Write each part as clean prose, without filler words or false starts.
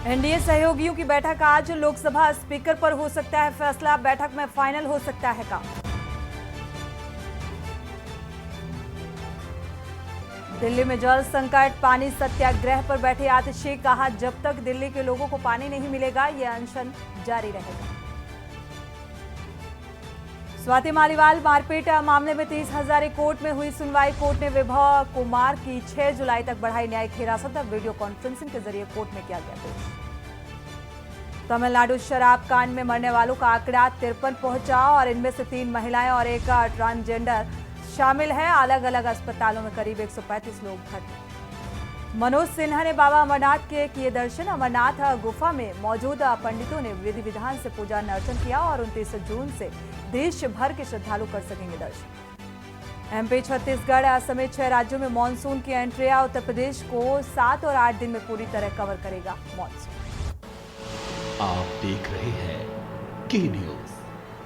NDA सहयोगियों की बैठक आज। लोकसभा स्पीकर पर हो सकता है फैसला, बैठक में फाइनल हो सकता है काम। दिल्ली में जल संकट, पानी सत्याग्रह पर बैठे आतिशी, कहा जब तक दिल्ली के लोगों को पानी नहीं मिलेगा यह अनशन जारी रहेगा। स्वाति मालीवाल मारपीट मामले में 30 हजारी कोर्ट में हुई सुनवाई। कोर्ट ने विभा कुमार की 6 जुलाई तक बढ़ाई न्यायिक हिरासत। वीडियो कॉन्फ्रेंसिंग के जरिए कोर्ट में किया गया पेश। तमिलनाडु शराब कांड में मरने वालों का आंकड़ा 53 पहुंचा और इनमें से 3 महिलाएं और एक ट्रांसजेंडर शामिल है। अलग अलग अस्पतालों में करीब 135 लोग भर्ती। मनोज सिन्हा ने बाबा अमरनाथ के किए दर्शन। अमरनाथ गुफा में मौजूद पंडितों ने विधि विधान से पूजा अर्चन किया और 29 जून से देश भर के श्रद्धालु कर सकेंगे दर्शन। एमपी, छत्तीसगढ़ समेत 6 राज्यों में मानसून की एंट्री। उत्तर प्रदेश को 7 और 8 दिन में पूरी तरह कवर करेगा मानसून। आप देख रहे हैं के न्यूज,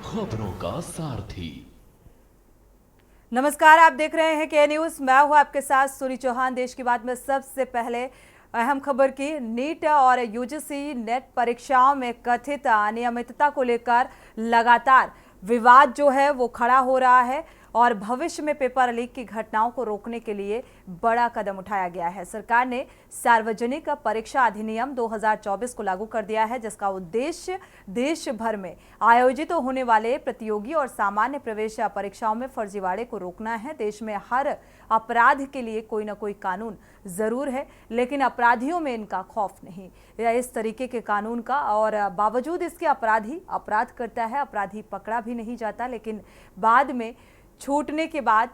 खबरों का सारथी। नमस्कार, आप देख रहे हैं के न्यूज। मैं हूं आपके साथ सूरी चौहान। देश की बात में सबसे पहले अहम खबर की। नीट और यूजीसी नेट परीक्षाओं में कथित अनियमितता को लेकर लगातार विवाद जो है वो खड़ा हो रहा है और भविष्य में पेपर लीक की घटनाओं को रोकने के लिए बड़ा कदम उठाया गया है। सरकार ने सार्वजनिक परीक्षा अधिनियम 2024 को लागू कर दिया है, जिसका उद्देश्य देश भर में आयोजित होने वाले प्रतियोगी और सामान्य प्रवेश परीक्षाओं में फर्जीवाड़े को रोकना है। देश में हर अपराध के लिए कोई ना कोई कानून जरूर है, लेकिन अपराधियों में इनका खौफ नहीं या इस तरीके के कानून का, और बावजूद इसके अपराधी अपराध करता है, अपराधी पकड़ा भी नहीं जाता, लेकिन बाद में छूटने के बाद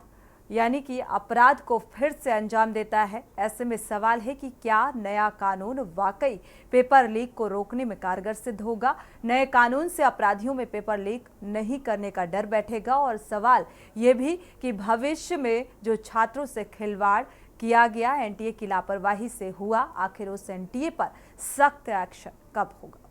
यानी कि अपराध को फिर से अंजाम देता है। ऐसे में सवाल है कि क्या नया कानून वाकई पेपर लीक को रोकने में कारगर सिद्ध होगा। नए कानून से अपराधियों में पेपर लीक नहीं करने का डर बैठेगा और सवाल ये भी कि भविष्य में जो छात्रों से खिलवाड़ किया गया, एनटीए की लापरवाही से हुआ, आखिर उस एनटीए पर सख्त एक्शन कब होगा।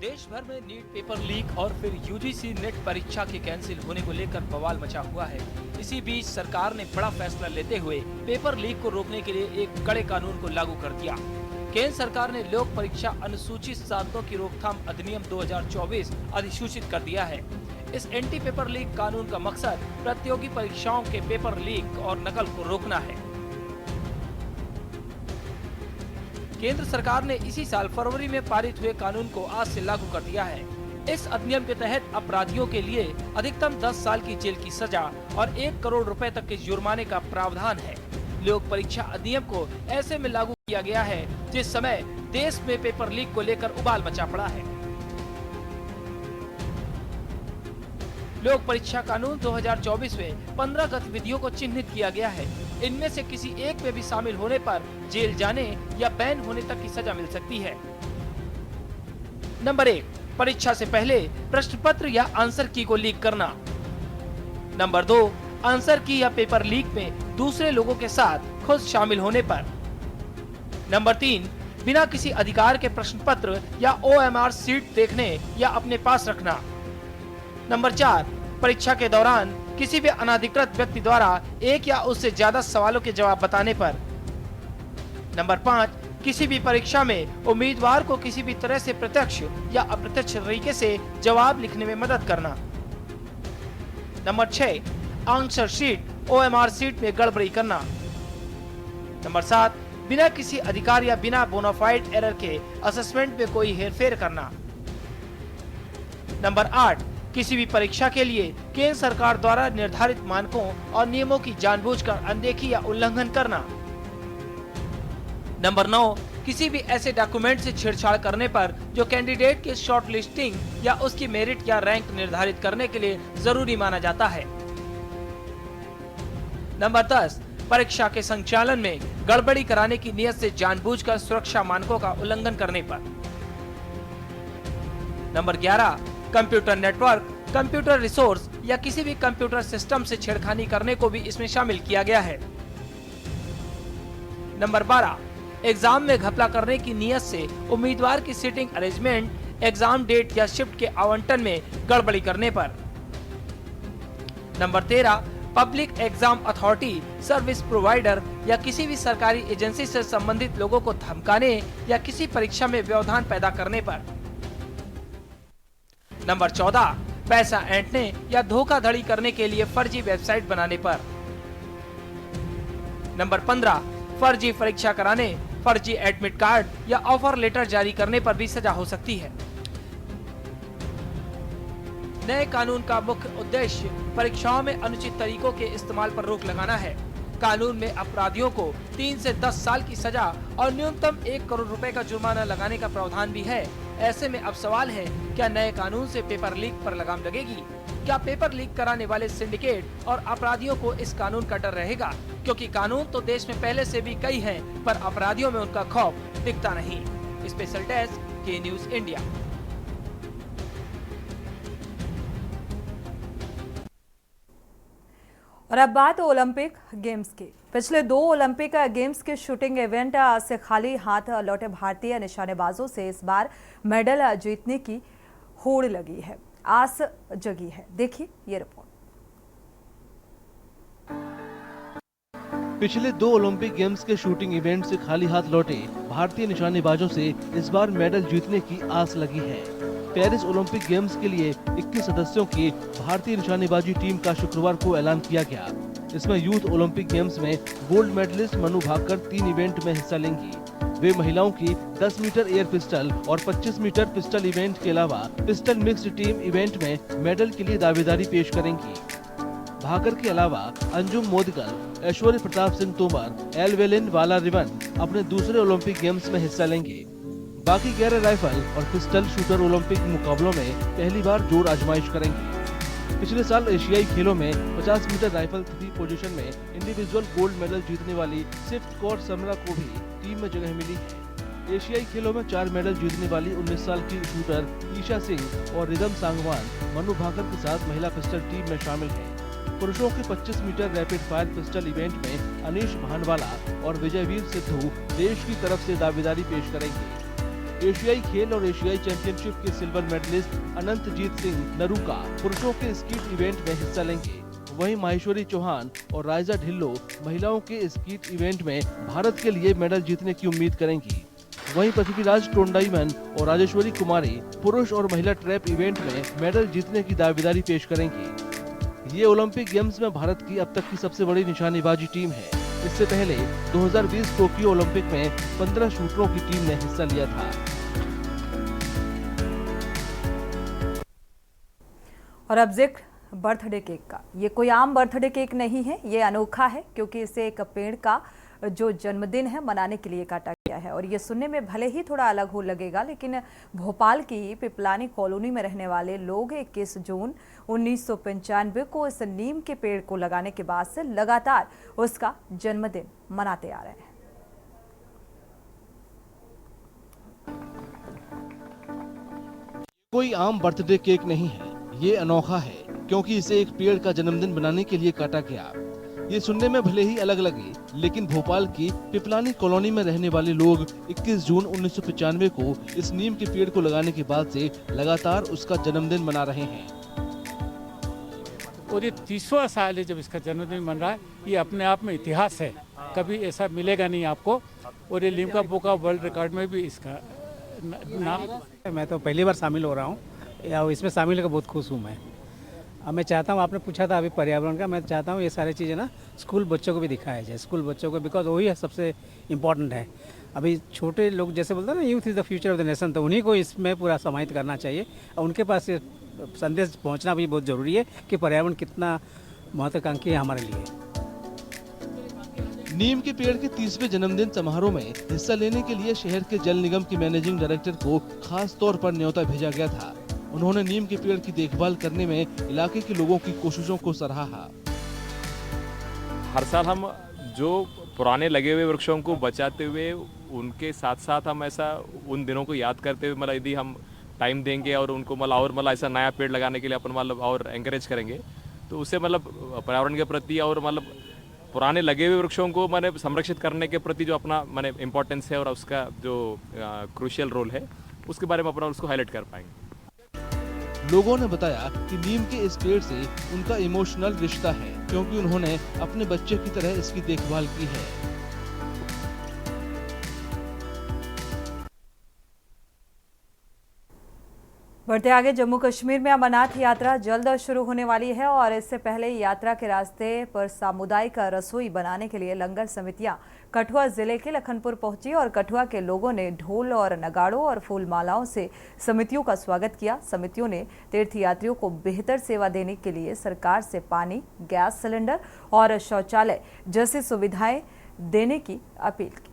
देश भर में नीट पेपर लीक और फिर यूजीसी नेट परीक्षा के कैंसिल होने को लेकर बवाल मचा हुआ है। इसी बीच सरकार ने बड़ा फैसला लेते हुए पेपर लीक को रोकने के लिए एक कड़े कानून को लागू कर दिया। केंद्र सरकार ने लोक परीक्षा अनुसूचित जातों की रोकथाम अधिनियम 2024 अधिसूचित कर दिया है। इस एंटी पेपर लीक कानून का मकसद प्रतियोगी परीक्षाओं के पेपर लीक और नकल को रोकना है। केंद्र सरकार ने इसी साल फरवरी में पारित हुए कानून को आज से लागू कर दिया है। इस अधिनियम के तहत अपराधियों के लिए अधिकतम 10 साल की जेल की सजा और 1 करोड़ रुपए तक के जुर्माने का प्रावधान है। लोक परीक्षा अधिनियम को ऐसे में लागू किया गया है जिस समय देश में पेपर लीक को लेकर उबाल मचा पड़ा है। लोक परीक्षा कानून 2024 में 15 गतिविधियों को चिन्हित किया गया है। इनमें से किसी एक में भी शामिल होने पर जेल जाने या बैन होने तक की सजा मिल सकती है। नंबर 1, परीक्षा से पहले प्रश्न पत्र या आंसर की को लीक करना। नंबर 2, आंसर की या पेपर लीक में दूसरे लोगों के साथ खुद शामिल होने पर। नंबर 3, बिना किसी अधिकार के प्रश्न पत्र या OMR सीट देखने या अपने पास रखना। नंबर 4, परीक्षा के दौरान किसी भी अनाधिकृत व्यक्ति द्वारा एक या उससे ज्यादा सवालों के जवाब बताने पर। नंबर 5, किसी भी परीक्षा में उम्मीदवार को किसी भी तरह से प्रत्यक्ष या अप्रत्यक्ष तरीके से जवाब लिखने में मदद करना। Number 6, answer sheet OMR seat में गड़बड़ी करना। नंबर 7, बिना किसी अधिकार या बिना बोनाफाइड एरर के असेसमेंट में कोई हेरफेर करना। नंबर 8, किसी भी परीक्षा के लिए केंद्र सरकार द्वारा निर्धारित मानकों और नियमों की जानबूझकर अनदेखी या उल्लंघन करना। नंबर 9, किसी भी ऐसे डॉक्यूमेंट से छेड़छाड़ करने पर जो कैंडिडेट की शॉर्ट लिस्टिंग या उसकी मेरिट या रैंक निर्धारित करने के लिए जरूरी माना जाता है। नंबर 10, परीक्षा के संचालन में गड़बड़ी कराने की नियत से जानबूझकर सुरक्षा मानकों का उल्लंघन करने पर। Number 11, computer network, computer resource या किसी भी कंप्यूटर सिस्टम से छेड़खानी करने को भी इसमें शामिल किया गया है। नंबर 12, एग्जाम में घपला करने की नीयत से उम्मीदवार की सीटिंग अरेंजमेंट, एग्जाम डेट या शिफ्ट के आवंटन में गड़बड़ी करने पर। Number 13, public exam authority, service provider या किसी भी सरकारी एजेंसी से संबंधित लोगों को धमकाने या किसी परीक्षा में व्यवधान पैदा करने पर। नंबर 14, पैसा ऐंठने या धोखाधड़ी करने के लिए फर्जी वेबसाइट बनाने पर। नंबर 15, फर्जी परीक्षा कराने, फर्जी एडमिट कार्ड या ऑफर लेटर जारी करने पर भी सजा हो सकती है। नए कानून का मुख्य उद्देश्य परीक्षाओं में अनुचित तरीकों के इस्तेमाल पर रोक लगाना है। कानून में अपराधियों को 3 से 10 साल की सजा और न्यूनतम 1 करोड़ रुपए का जुर्माना लगाने का प्रावधान भी है। ऐसे में अब सवाल है, क्या नए कानून से पेपर लीक पर लगाम लगेगी? क्या पेपर लीक कराने वाले सिंडिकेट और अपराधियों को इस कानून का डर रहेगा? क्योंकि कानून तो देश में पहले से भी कई हैं, पर अपराधियों में उनका खौफ दिखता नहीं। स्पेशल डेस्क, के न्यूज इंडिया। और अब बात ओलंपिक गेम्स की। पिछले 2 ओलंपिक गेम्स के शूटिंग इवेंट से खाली हाथ लौटे भारतीय निशानेबाजों से इस बार मेडल जीतने की होड़ लगी है, आस जगी है। देखिए ये रिपोर्ट। पिछले 2 ओलंपिक गेम्स के शूटिंग इवेंट से खाली हाथ लौटे भारतीय निशानेबाजों से इस बार मेडल जीतने की आस लगी है। पेरिस ओलंपिक गेम्स के लिए 21 सदस्यों की भारतीय निशानेबाजी टीम का शुक्रवार को ऐलान किया गया। इसमें यूथ ओलंपिक गेम्स में gold medallist Manu Bhaker 3 event में हिस्सा लेंगी। वे महिलाओं की 10 मीटर एयर पिस्टल और 25 मीटर पिस्टल इवेंट के अलावा पिस्टल मिक्स्ड टीम इवेंट में मेडल के लिए दावेदारी पेश करेंगी। भाकर के अलावा अंजुम मोदगल, ऐश्वर्य प्रताप सिंह तोमर, एलवेलिन वालारिवन अपने दूसरे ओलंपिक गेम्स में हिस्सा लेंगे। बाकी 11 राइफल और पिस्टल शूटर ओलंपिक मुकाबलों में पहली बार जोर आजमाइश करेंगे। पिछले साल एशियाई खेलों में 50 मीटर राइफल 3 पोजीशन में इंडिविजुअल गोल्ड मेडल जीतने वाली 6th कौर समरा को भी टीम में जगह मिली है। एशियाई खेलों में 4 मेडल जीतने वाली 19 साल की शूटर ईशा सिंह और रिदम सांगवान मनु भाकर के साथ महिला पिस्टल टीम में शामिल है। पुरुषों के 25 metre rapid fire pistol event में अनीश भानवाला और विजयवीर सिद्धू देश की तरफ से दावेदारी पेश करेंगे। एशियाई खेल और एशियाई चैंपियनशिप के सिल्वर मेडलिस्ट अनंतजीत सिंह नरूका पुरुषों के स्कीट इवेंट में हिस्सा लेंगे। वहीं माहेश्वरी चौहान और राइजा ढिल्लो महिलाओं के स्कीट इवेंट में भारत के लिए मेडल जीतने की उम्मीद करेंगी। वहीं पृथ्वीराज टोंडाईमन और राजेश्वरी कुमारी पुरुष और महिला ट्रैप इवेंट में मेडल जीतने की दावेदारी पेश करेंगी। ये ओलंपिक गेम्स में भारत की अब तक की सबसे बड़ी निशानेबाजी टीम है। इससे पहले 2020 टोक्यो ओलंपिक में 15 शूटरों की टीम ने हिस्सा लिया था। और अब जिक्र बर्थडे केक का। ये कोई आम बर्थडे केक नहीं है, ये अनोखा है क्योंकि इसे एक पेड़ का जो जन्मदिन है मनाने के लिए काटा गया है। और ये सुनने में भले ही थोड़ा अलग हो लगेगा, लेकिन भोपाल की पिपलानी कॉलोनी में रहने वाले लोग 21 जून 1995 को इस नीम के पेड़ को लगाने के बाद से लगातार उसका जन्मदिन मनाते आ रहे हैं। कोई आम बर्थडे केक नहीं है, ये अनोखा है क्योंकि इसे एक पेड़ का जन्मदिन बनाने के लिए काटा गया। ये सुनने में भले ही अलग लगे, लेकिन भोपाल की पिपलानी कॉलोनी में रहने वाले लोग 21 जून 1995 को इस नीम के पेड़ को लगाने के बाद से लगातार उसका जन्मदिन मना रहे हैं। और ये 30वां साल है जब इसका जन्मदिन मन रहा है। ये अपने आप में इतिहास है, कभी ऐसा मिलेगा नहीं आपको। और ये Limca book of world record में भी इसका नाम। मैं तो पहली बार शामिल हो रहा हूँ, या इसमें शामिल होकर बहुत खुश हूँ मैं। अब मैं चाहता हूँ, आपने पूछा था अभी पर्यावरण का, मैं चाहता हूँ ये सारी चीज़ें ना स्कूल बच्चों को भी दिखाया जाए, स्कूल बच्चों को, बिकॉज वही सबसे इम्पोर्टेंट है। अभी छोटे लोग जैसे बोलते हैं ना, youth is the future of the nation, तो उन्हीं को इसमें पूरा समाहित करना चाहिए और उनके पास ये संदेश पहुँचना भी बहुत ज़रूरी है कि पर्यावरण कितना महत्वाकांक्षी है हमारे लिए। नीम के पेड़ के 30वें जन्मदिन समारोह में हिस्सा लेने के लिए शहर के जल निगम की मैनेजिंग डायरेक्टर को खास तौर पर न्योता भेजा गया था। उन्होंने नीम के पेड़ की देखभाल करने में इलाके के लोगों की कोशिशों को सराहा। हर साल हम जो पुराने लगे हुए वृक्षों को बचाते हुए उनके साथ साथ हम ऐसा उन दिनों को याद करते हुए मतलब यदि हम टाइम देंगे और उनको मतलब ऐसा नया पेड़ लगाने के लिए अपन मतलब और एंकरेज करेंगे तो उससे मतलब पर्यावरण के प्रति और मतलब पुराने लगे हुए वृक्षों को मैंने संरक्षित करने के प्रति जो अपना मैंने इम्पोर्टेंस है और उसका जो क्रूशियल रोल है उसके बारे में अपना उसको हाईलाइट कर पाएंगे। लोगों ने बताया कि नीम के इस पेड़ से उनका इमोशनल रिश्ता है, क्योंकि उन्होंने अपने बच्चे की तरह इसकी देखभाल की है। बढ़ते आगे, जम्मू कश्मीर में अमरनाथ यात्रा जल्द शुरू होने वाली है और इससे पहले यात्रा के रास्ते पर सामुदायिक रसोई बनाने के लिए लंगर समितियां कठुआ जिले के लखनपुर पहुंची और कठुआ के लोगों ने ढोल और नगाड़ों और फूल मालाओं से समितियों का स्वागत किया। समितियों ने तीर्थयात्रियों को बेहतर सेवा देने के लिए सरकार से पानी, गैस सिलेंडर और शौचालय जैसी सुविधाएं देने की अपील की।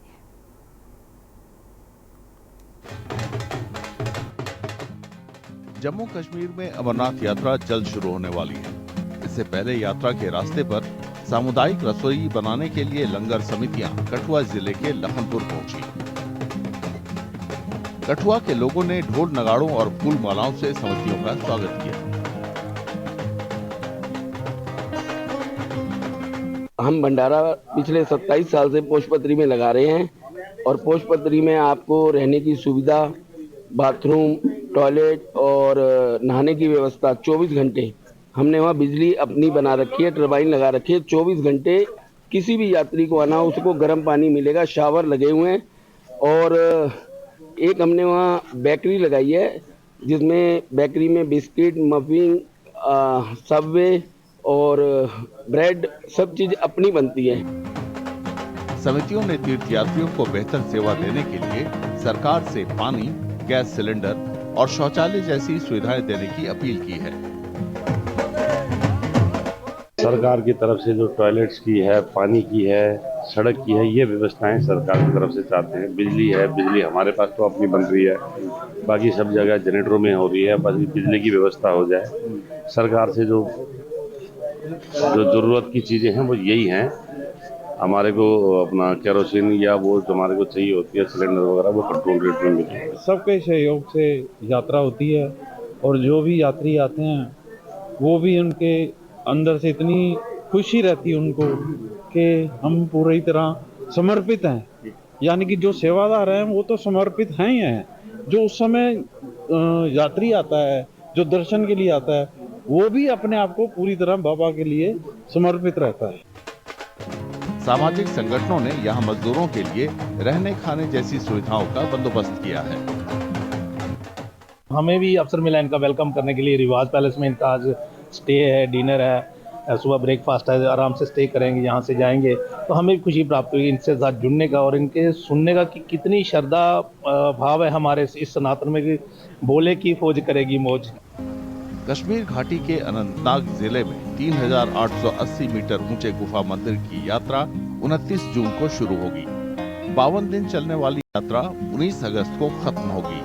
जम्मू कश्मीर में अमरनाथ यात्रा जल्द शुरू होने वाली है। इससे पहले यात्रा के रास्ते पर सामुदायिक रसोई बनाने के लिए लंगर समितियां कठुआ जिले के लखनपुर पहुंची। कठुआ के लोगों ने ढोल नगाड़ों और फूल मालाओं से समितियों का स्वागत किया। हम भंडारा पिछले 27 साल से पोषपत्री में लगा रहे हैं और पोषपत्री में आपको रहने की सुविधा, बाथरूम, टॉयलेट और नहाने की व्यवस्था 24 घंटे। हमने वहाँ बिजली अपनी बना रखी है, टरबाइन लगा रखी है। 24 घंटे किसी भी यात्री को आना उसको गर्म पानी मिलेगा, शावर लगे हुए हैं। और एक हमने वहाँ बेकरी लगाई है जिसमें बेकरी में बिस्किट, मफिन, सबवे और ब्रेड सब चीज़ अपनी बनती है। समितियों ने तीर्थयात्रियों को बेहतर सेवा देने के लिए सरकार से पानी, गैस सिलेंडर और शौचालय जैसी सुविधाएं देने की अपील की है। सरकार की तरफ से जो टॉयलेट्स की है, पानी की है, सड़क की है, ये व्यवस्थाएं सरकार की तरफ से चाहते हैं। बिजली है, बिजली हमारे पास तो अपनी बन रही है, बाकी सब जगह जनरेटरों में हो रही है। बस बिजली की व्यवस्था हो जाए। सरकार से जो जरूरत की चीजें हैं वो यही हैं। हमारे को अपना केरोसिन या वो जो हमारे को चाहिए होती है सिलेंडर वगैरह, वो कंट्रोल रेट में मिले। सबके सहयोग से यात्रा होती है और जो भी यात्री आते हैं वो भी उनके अंदर से इतनी खुशी रहती है उनको कि हम पूरी तरह समर्पित हैं। यानी कि जो सेवादार हैं वो तो समर्पित हैं ही हैं। जो उस समय यात्री आता है, जो दर्शन के लिए आता है, वो भी अपने आप को पूरी तरह बाबा के लिए समर्पित रहता है। सामाजिक संगठनों ने यहाँ मजदूरों के लिए रहने खाने जैसी सुविधाओं का बंदोबस्त किया है। हमें भी अवसर मिला इनका वेलकम करने के लिए। रिवाज पैलेस में इनका आज स्टे है, डिनर है, सुबह ब्रेकफास्ट है, आराम से स्टे करेंगे, यहाँ से जाएंगे। तो हमें खुशी प्राप्त हुई इनसे साथ जुड़ने का और इनके सुनने का कि कितनी श्रद्धा भाव है हमारे इस सनातन में कि बोले की फौज करेगी मौज। कश्मीर घाटी के अनंतनाग जिले में 3880 मीटर ऊंचे गुफा मंदिर की यात्रा 29 जून को शुरू होगी। 52 दिन चलने वाली यात्रा 19 अगस्त को खत्म होगी।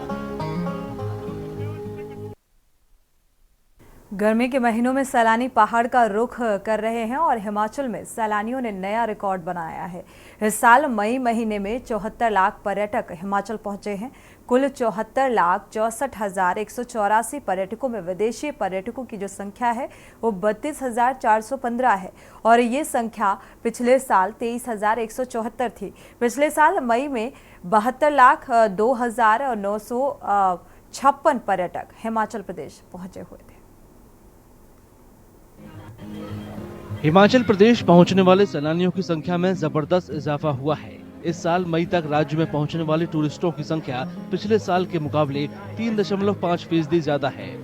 गर्मी के महीनों में सैलानी पहाड़ का रुख कर रहे हैं और हिमाचल में सैलानियों ने नया रिकॉर्ड बनाया है। इस साल मई महीने में 74 लाख पर्यटक हिमाचल पहुंचे हैं। कुल 74,64,184 पर्यटकों में विदेशी पर्यटकों की जो संख्या है वो 32,415 है और ये संख्या पिछले साल 23,174 थी। पिछले साल मई में 72,02,956 पर्यटक हिमाचल प्रदेश पहुंचे हुए थे। हिमाचल प्रदेश पहुंचने वाले सैलानियों की संख्या में जबरदस्त इजाफा हुआ है। इस साल मई तक राज्य में पहुंचने वाले टूरिस्टों की संख्या पिछले साल के मुकाबले 3.5% ज्यादा है।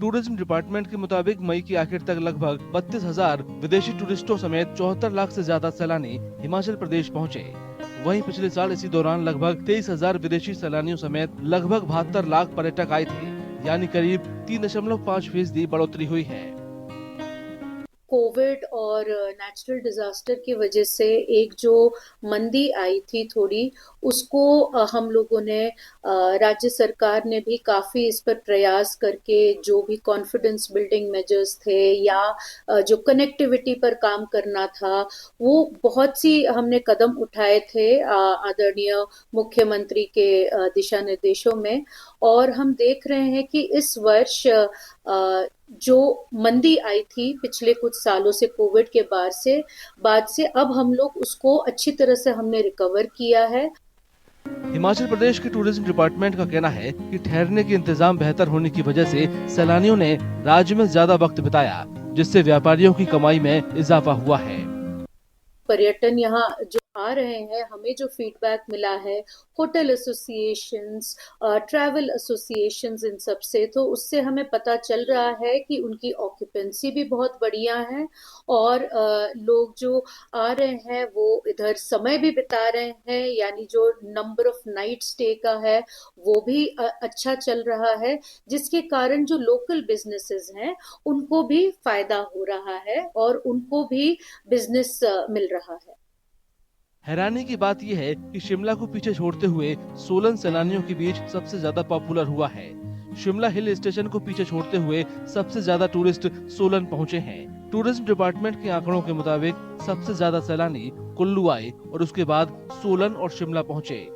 टूरिज्म डिपार्टमेंट के मुताबिक मई की आखिर तक लगभग 32,000 विदेशी टूरिस्टों समेत 74 लाख से ज्यादा सैलानी हिमाचल प्रदेश पहुंचे। वहीं पिछले साल इसी दौरान लगभग 23,000 विदेशी सैलानियों समेत लगभग 72 लाख पर्यटक आए थे, यानी करीब 3.5% बढ़ोतरी हुई है। कोविड और नेचुरल डिजास्टर की वजह से एक जो मंदी आई थी थोड़ी, उसको हम लोगों ने राज्य सरकार ने भी काफी इस पर प्रयास करके जो भी कॉन्फिडेंस बिल्डिंग मेजर्स थे या जो कनेक्टिविटी पर काम करना था, वो बहुत सी हमने कदम उठाए थे आदरणीय मुख्यमंत्री के दिशा निर्देशों में। और हम देख रहे हैं कि इस वर्ष जो मंदी आई थी पिछले कुछ सालों से कोविड के बाद से अब हम लोग उसको अच्छी तरह से हमने रिकवर किया है। हिमाचल प्रदेश के टूरिज्म डिपार्टमेंट का कहना है कि ठहरने के इंतजाम बेहतर होने की वजह से सैलानियों ने राज्य में ज्यादा वक्त बिताया, जिससे व्यापारियों की कमाई में इजाफा हुआ है। पर्यटन यहाँ जो आ रहे हैं, हमें जो फीडबैक मिला है होटल एसोसिएशंस, ट्रैवल एसोसिएशंस, इन सब से, तो उससे हमें पता चल रहा है कि उनकी ऑक्यूपेंसी भी बहुत बढ़िया है और लोग जो आ रहे हैं वो इधर समय भी बिता रहे हैं, यानी जो नंबर ऑफ नाइट स्टे का है वो भी अच्छा चल रहा है, जिसके कारण जो लोकल बिजनेसेस हैं उनको भी फायदा हो रहा है और उनको भी बिजनेस मिल रहा है। हैरानी की बात यह है कि शिमला को पीछे छोड़ते हुए सोलन सैलानियों के बीच सबसे ज्यादा पॉपुलर हुआ है। शिमला हिल स्टेशन को पीछे छोड़ते हुए सबसे ज्यादा टूरिस्ट सोलन पहुंचे हैं। टूरिज्म डिपार्टमेंट के आंकड़ों के मुताबिक सबसे ज्यादा सैलानी कुल्लू आए और उसके बाद सोलन और शिमला पहुंचे।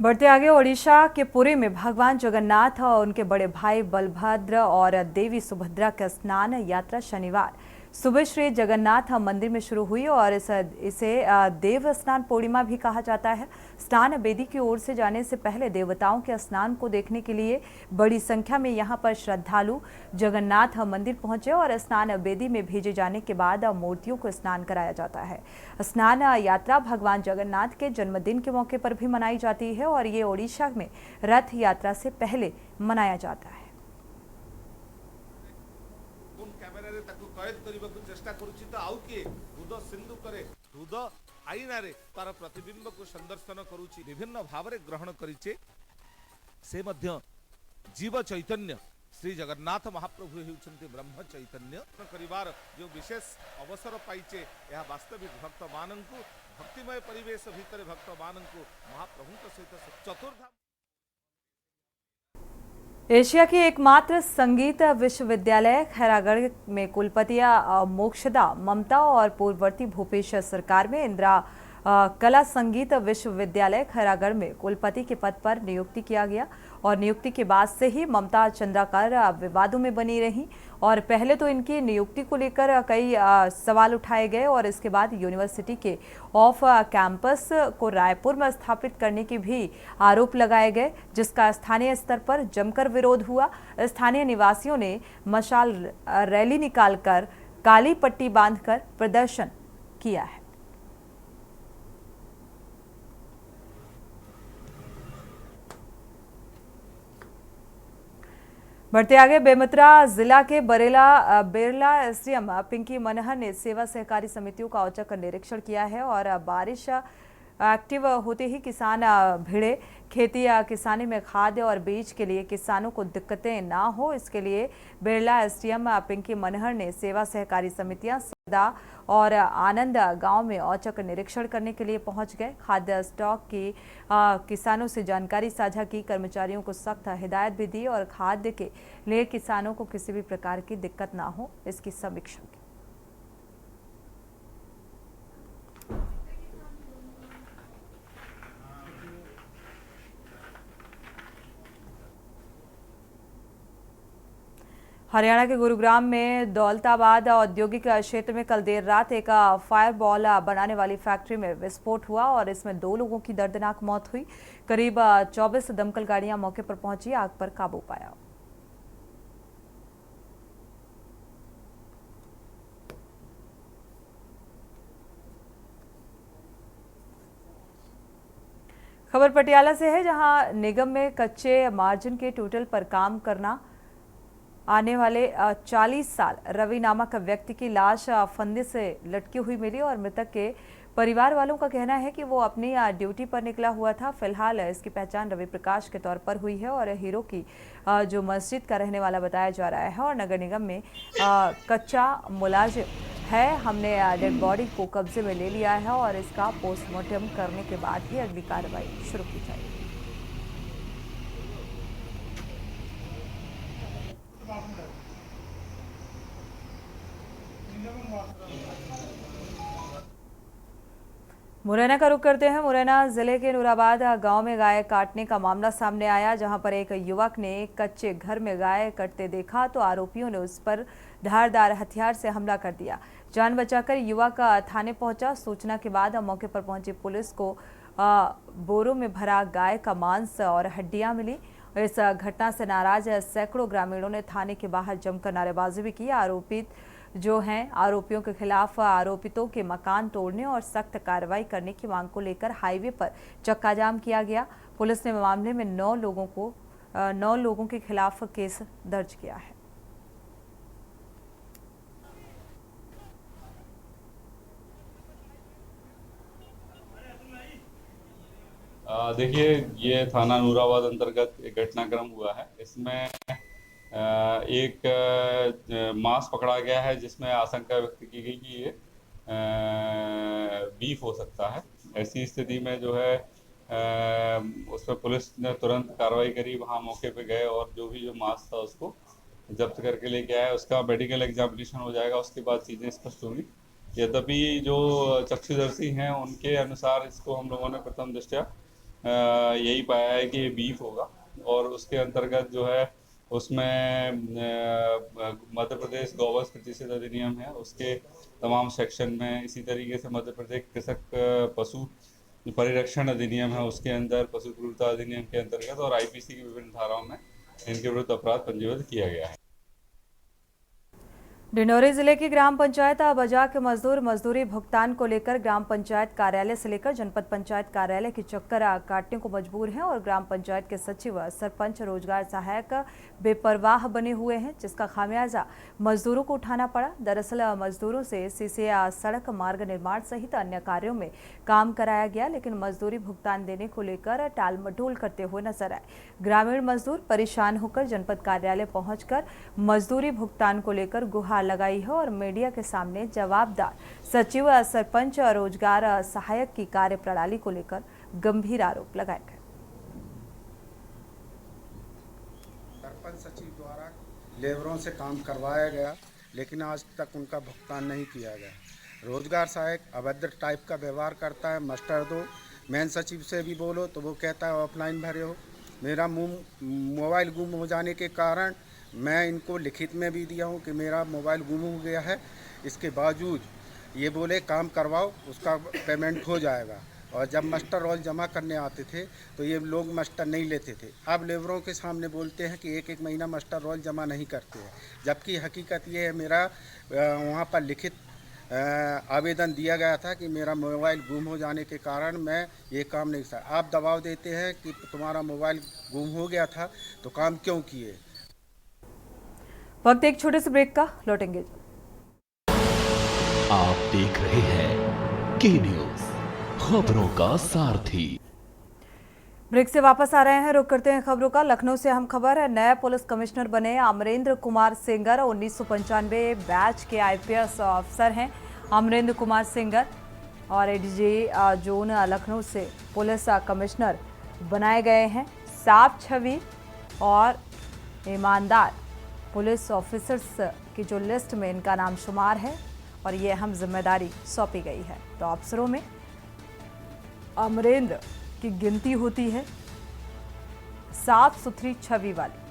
बढ़ते आगे, ओडिशा के पुरी में भगवान जगन्नाथ और उनके बड़े भाई बलभद्र और देवी सुभद्रा का स्नान यात्रा शनिवार सुबह श्री जगन्नाथ मंदिर में शुरू हुई और इसे देव स्नान पूर्णिमा भी कहा जाता है। स्नान बेदी की ओर से जाने से पहले देवताओं के स्नान को देखने के लिए बड़ी संख्या में यहां पर श्रद्धालु जगन्नाथ मंदिर पहुंचे और स्नान बेदी में भेजे जाने के बाद मूर्तियों को स्नान कराया जाता है। स्नान यात्रा भगवान जगन्नाथ के जन्मदिन के मौके पर भी मनाई जाती है और ये ओडिशा में रथ यात्रा से पहले मनाया जाता है। चेष्टा करुछि तो आउ किए हृद सिंधुकरे हृद आईनारे तार प्रतिबिंब को संदर्शन करुछि विभिन्न भाव रे ग्रहण करिचे से मध्य जीव चैतन्य श्री जगन्नाथ महाप्रभु हेउछन्ति ब्रह्म चैतन्य करिवार जो विशेष अवसर पाइचे यह वास्तविक भक्त माननकु भक्तिमय परिवेश भीतर भक्त माननकु महाप्रभु सहित चतुर्धाम। एशिया की एकमात्र संगीत विश्वविद्यालय खैरागढ़ में कुलपति मोक्षदा ममता और पूर्ववर्ती भूपेश सरकार में इंदिरा कला संगीत विश्वविद्यालय खैरागढ़ में कुलपति के पद पर नियुक्ति किया गया और नियुक्ति के बाद से ही ममता चंद्राकर विवादों में बनी रही और पहले तो इनकी नियुक्ति को लेकर कई सवाल उठाए गए और इसके बाद यूनिवर्सिटी के ऑफ कैंपस को रायपुर में स्थापित करने के भी आरोप लगाए गए, जिसका स्थानीय स्तर पर जमकर विरोध हुआ। स्थानीय निवासियों ने मशाल रैली निकालकर काली पट्टी बांधकर प्रदर्शन किया है। बढ़ते आगे, बेमेतरा जिला के बेरला एसडीएम पिंकी मनहर ने सेवा सहकारी समितियों का औचक निरीक्षण किया है और बारिश एक्टिव होते ही किसान भिड़े। खेती किसानी में खाद्य और बीज के लिए किसानों को दिक्कतें ना हो, इसके लिए बेरला एसडीएम पिंकी मनहर ने सेवा सहकारी समितियां सदा और आनंद गांव में औचक निरीक्षण करने के लिए पहुंच गए। खाद्य स्टॉक की किसानों से जानकारी साझा की, कर्मचारियों को सख्त हिदायत भी दी और खाद्य के लिए किसानों को किसी भी प्रकार की दिक्कत ना हो, इसकी समीक्षा की। हरियाणा के गुरुग्राम में दौलताबाद औद्योगिक क्षेत्र में कल देर रात एक फायरबॉल बनाने वाली फैक्ट्री में विस्फोट हुआ और इसमें 2 लोगों की दर्दनाक मौत हुई। करीब 24 दमकल गाड़ियां मौके पर पहुंची, आग पर काबू पाया। खबर पटियाला से है, जहां निगम में कच्चे मार्जिन के टोटल पर काम करना आने वाले 40 साल रवि नामक व्यक्ति की लाश फंदे से लटकी हुई मिली और मृतक के परिवार वालों का कहना है कि वो अपनी ड्यूटी पर निकला हुआ था। फिलहाल इसकी पहचान रवि प्रकाश के तौर पर हुई है और हीरो की जो मस्जिद का रहने वाला बताया जा रहा है और नगर निगम में कच्चा मुलाजिम है। हमने डेड बॉडी को कब्जे में ले लिया है और इसका पोस्टमार्टम करने के बाद ही अगली कार्रवाई शुरू की जाएगी। मुरैना का रुख करते हैं। मुरैना जिले के नूराबाद गांव में गाय काटने का मामला सामने आया, जहां पर एक युवक ने कच्चे घर में गाय कटते देखा तो आरोपियों ने उस पर धारदार हथियार से हमला कर दिया। जान बचाकर युवक थाने पहुंचा। सूचना के बाद मौके पर पहुंची पुलिस को बोरों में भरा गाय का मांस और हड्डियां मिली। इस घटना से नाराज सैकड़ों ग्रामीणों ने थाने के बाहर जमकर नारेबाजी भी की। आरोपियों के खिलाफ आरोपितों के मकान तोड़ने और सख्त कार्रवाई करने की मांग को लेकर हाईवे पर चक्का जाम किया गया। पुलिस ने मामले में 9 लोगों के खिलाफ केस दर्ज किया है। देखिए, ये थाना नूराबाद अंतर्गत एक घटनाक्रम हुआ है। इसमें एक मांस पकड़ा गया है जिसमें आशंका व्यक्त की गई कि ये बीफ हो सकता है। ऐसी स्थिति में जो है उस पर पुलिस ने तुरंत कार्रवाई करी, वहाँ मौके पे गए और जो मांस था उसको जब्त करके लेके आए। उसका मेडिकल एग्जामिनेशन हो जाएगा, उसके बाद चीज़ें स्पष्ट होंगी। यद्यपि जो चक्षुदर्शी हैं उनके अनुसार इसको हम लोगों ने प्रथम दृष्टया यही पाया है कि ये बीफ होगा, और उसके अंतर्गत जो है उसमें मध्य प्रदेश गौवंश प्रतिशत अधिनियम है, उसके तमाम सेक्शन में, इसी तरीके से मध्य प्रदेश कृषक पशु परिरक्षण अधिनियम है, उसके अंदर पशु क्रूरता अधिनियम के अंतर्गत और आईपीसी की विभिन्न धाराओं में इनके विरुद्ध अपराध पंजीबद्ध किया गया है। डिंडोरी जिले की ग्राम पंचायत बजा के मजदूरी भुगतान को लेकर ग्राम पंचायत कार्यालय से लेकर जनपद पंचायत कार्यालय की चक्कर काटने को मजबूर हैं और ग्राम पंचायत के सचिव, सरपंच, रोजगार सहायक बेपरवाह बने हुए हैं, जिसका खामियाजा मजदूरों को उठाना पड़ा। दरअसल मजदूरों से सीसीए सड़क मार्ग निर्माण सहित अन्य कार्यों में काम कराया गया, लेकिन मजदूरी भुगतान देने को लेकर टाल मटोल करते हुए नजर आए। ग्रामीण मजदूर परेशान होकर जनपद कार्यालय पहुंचकर मजदूरी भुगतान को लेकर गुहार लगाई है और मीडिया के सामने जवाबदार सचिव, सरपंच और रोजगार सहायक की कार्यप्रणाली को लेकर गंभीर आरोप लगाए गए। सरपंच सचिव द्वारा लेबरों से काम करवाया गया, लेकिन आज तक उनका भुगतान नहीं किया गया। रोजगार सहायक अभद्र टाइप का व्यवहार करता है। मास्टर दो मेन सचिव से भी बोलो तो वो कहता है ऑफलाइन भरे हो। मेरा मोबाइल गुम हो जाने के कारण मैं इनको लिखित में भी दिया हूँ कि मेरा मोबाइल गुम हो गया है। इसके बावजूद ये बोले काम करवाओ, उसका पेमेंट हो जाएगा। और जब मास्टर रोल जमा करने आते थे तो ये लोग मास्टर नहीं लेते थे। अब लेबरों के सामने बोलते हैं कि एक महीना मास्टर रोल जमा नहीं करते हैं, जबकि हकीकत ये है मेरा वहाँ पर लिखित आवेदन दिया गया था कि मेरा मोबाइल गुम हो जाने के कारण मैं ये काम नहीं कर। आप दबाव देते हैं कि तुम्हारा मोबाइल गुम हो गया था तो काम क्यों किए। वक्त एक छोटे से ब्रेक का, लौटेंगे। आप देख रहे हैं के न्यूज़, खबरों का सारथी। ब्रेक से वापस आ रहे हैं, रुक करते हैं खबरों का। लखनऊ से हम खबर है, नए पुलिस कमिश्नर बने अमरेंद्र कुमार सेंगर 1995 बैच के आईपीएस अफसर हैं। अमरेंद्र कुमार सेंगर और एडीजी जोन लखनऊ से पुलिस कमिश्नर बनाए गए हैं। साफ छवि और ईमानदार पुलिस ऑफिसर्स की जो लिस्ट में इनका नाम शुमार है और ये अहम जिम्मेदारी सौंपी गई है। तो अफसरों में अमरेंद्र की गिनती होती है साफ सुथरी छवि वाली।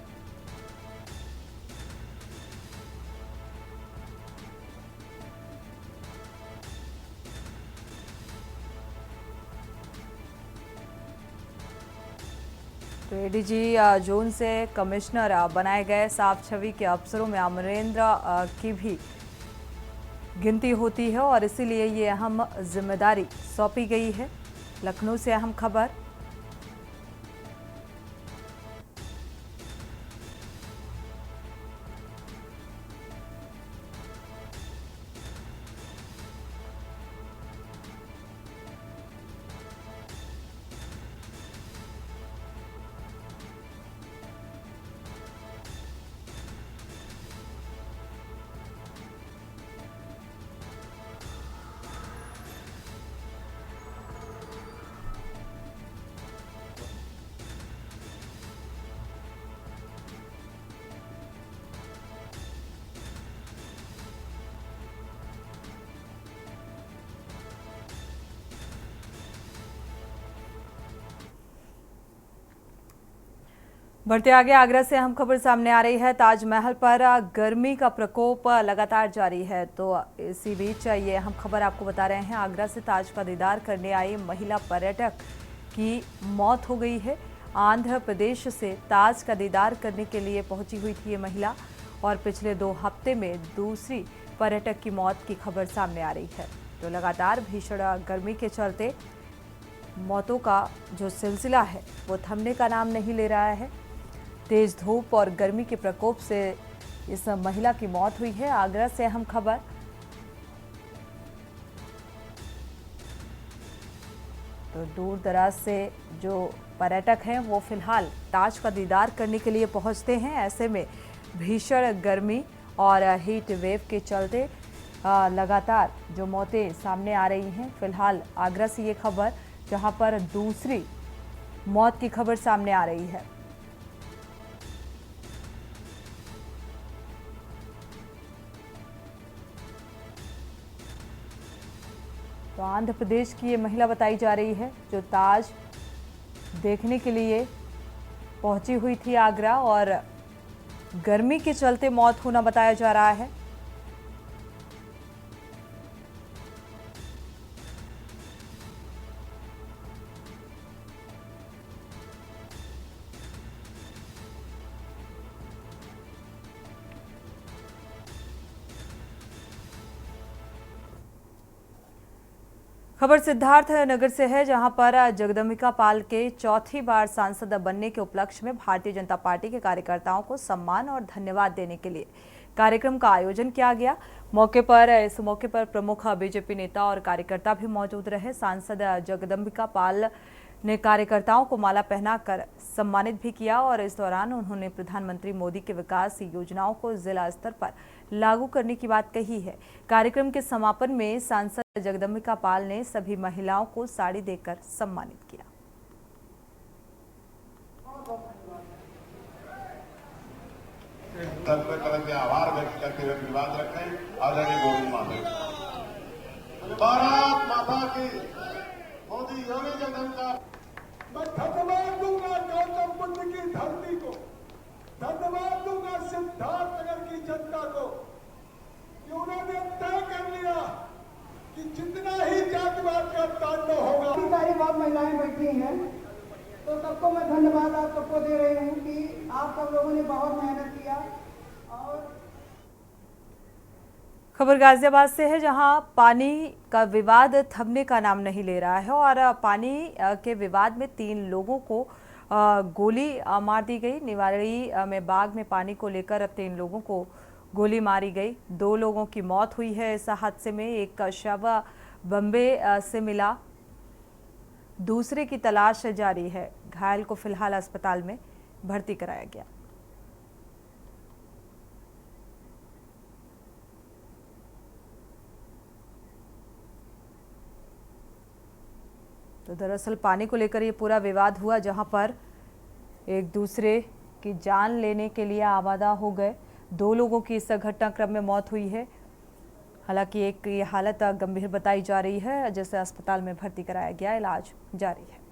तो एडीजी जोन से कमिश्नर बनाए गए साफ छवि के अफसरों में अमरेंद्र की भी गिनती होती है और इसीलिए ये अहम जिम्मेदारी सौंपी गई है। लखनऊ से अहम खबर। बढ़ते आगे आगरा से अहम खबर सामने आ रही है। ताजमहल पर गर्मी का प्रकोप लगातार जारी है। तो इसी बीच ये अहम खबर आपको बता रहे हैं, आगरा से ताज का दीदार करने आई महिला पर्यटक की मौत हो गई है। आंध्र प्रदेश से ताज का दीदार करने के लिए पहुंची हुई थी ये महिला और पिछले 2 हफ्ते में दूसरी पर्यटक की मौत की खबर सामने आ रही है। तो लगातार भीषण गर्मी के चलते मौतों का जो सिलसिला है वो थमने का नाम नहीं ले रहा है। तेज धूप और गर्मी के प्रकोप से इस महिला की मौत हुई है। आगरा से अहम खबर। तो दूर दराज से जो पर्यटक हैं वो फिलहाल ताज का दीदार करने के लिए पहुंचते हैं। ऐसे में भीषण गर्मी और हीट वेव के चलते लगातार जो मौतें सामने आ रही हैं। फिलहाल आगरा से ये खबर, जहां पर दूसरी मौत की खबर सामने आ रही है। तो आंध्र प्रदेश की ये महिला बताई जा रही है जो ताज देखने के लिए पहुंची हुई थी आगरा और गर्मी के चलते मौत होना बताया जा रहा है। खबर सिद्धार्थ नगर से है, जहां पर जगदम्बिका पाल के चौथी बार सांसद बनने के उपलक्ष्य में भारतीय जनता पार्टी के कार्यकर्ताओं को सम्मान और धन्यवाद देने के लिए कार्यक्रम का आयोजन किया गया। इस मौके पर प्रमुख बीजेपी नेता और कार्यकर्ता भी मौजूद रहे। सांसद जगदम्बिका पाल ने कार्यकर्ताओं को माला पहनाकर सम्मानित भी किया और इस दौरान उन्होंने प्रधानमंत्री मोदी के विकास योजनाओं को जिला स्तर पर लागू करने की बात कही है। कार्यक्रम के समापन में सांसद जगदम्बिका पाल ने सभी महिलाओं को साड़ी देकर सम्मानित किया। आभार व्यक्त करते हुए अभिवादन रखें आदरणीय गोविंद माता। भारत माता की, मोदी योगी जगदम्बिका। मैं धन्यवाद दूंगा गौतम बुद्ध की धरती को, धन्यवाद दूंगा सिद्धार्थ नगर की जनता को कि उन्होंने तय कर लिया कि जितना ही जातिवाद का तांडव होगा। सारी बहुत महिलाएं बैठी हैं, तो सबको मैं धन्यवाद आप सबको दे रही हूँ कि आप सब लोगों ने बहुत मेहनत किया। और खबर गाजियाबाद से है, जहां पानी का विवाद थमने का नाम नहीं ले रहा है और पानी के विवाद में 3 लोगों को गोली मार दी गई। निवाड़ी में बाग में पानी को लेकर 3 लोगों को गोली मारी गई। 2 लोगों की मौत हुई है इस हादसे में। एक शव बम्बे से मिला, दूसरे की तलाश जारी है। घायल को फिलहाल अस्पताल में भर्ती कराया गया। तो दरअसल पानी को लेकर ये पूरा विवाद हुआ, जहां पर एक दूसरे की जान लेने के लिए आमादा हो गए। 2 लोगों की इस घटनाक्रम में मौत हुई है। हालांकि एक की हालत गंभीर बताई जा रही है, जिसे अस्पताल में भर्ती कराया गया, इलाज जारी है।